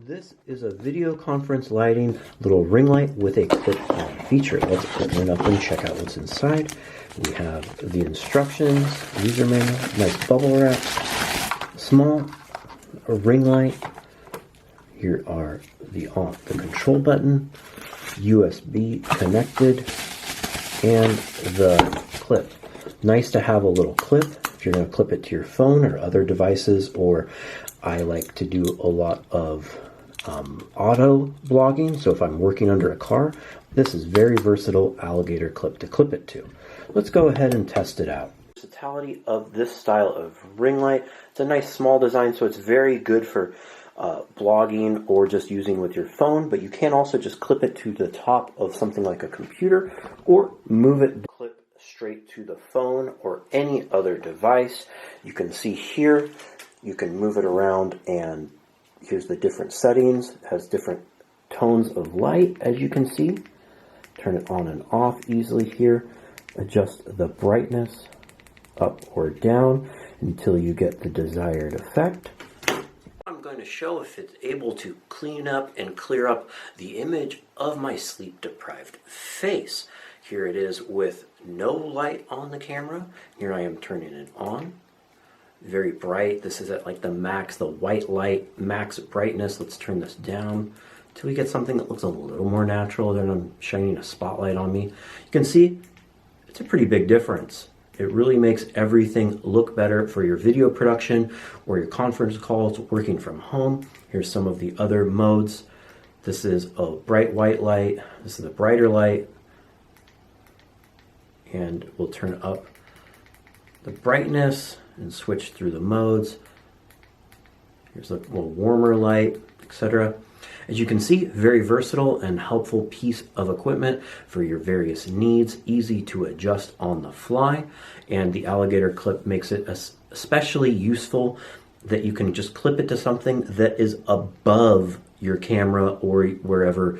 This is a video conference lighting little ring light with a clip-on feature. Let's open it up and check out what's inside. We have the instructions, user manual, nice bubble wrap, small ring light. Here are the control button, USB connected, and the clip. Nice to have a little clip if you're going to clip it to your phone or other devices, or I like to do a lot of auto blogging, so if I'm working under a car, this is very versatile Alligator clip to clip it to. Let's go ahead and test it out. The versatility of this style of ring light, it's a nice small design, so it's very good for blogging or just using with your phone, but you can also just clip it to the top of something like a computer or move it clip straight to the phone or any other device. You can see here, you can move it around, and here's the different settings. It has different tones of light, as you can see. Turn it on and off easily here. Adjust the brightness up or down until you get the desired effect. I'm going to show if it's able to clean up and clear up the image of my sleep-deprived face. Here it is with no light on the camera. Here I am turning it on. Very bright. This is at like the max, the white light, max brightness. Let's turn this down until we get something that looks a little more natural than I'm shining a spotlight on me. You can see it's a pretty big difference. It really makes everything look better for your video production or your conference calls working from home. Here's some of the other modes. This is a bright white light. This is a brighter light. And we'll turn up the brightness and switch through the modes. Here's a little warmer light, etc. As you can see, very versatile and helpful piece of equipment for your various needs, easy to adjust on the fly, and the Alligator clip makes it especially useful that you can just clip it to something that is above your camera or wherever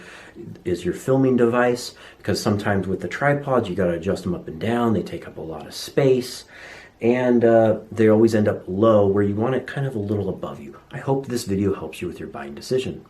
is your filming device, because sometimes with the tripods you got to adjust them up and down. They take up a lot of space, and they always end up low where you want it kind of a little above you. I hope this video helps you with your buying decision.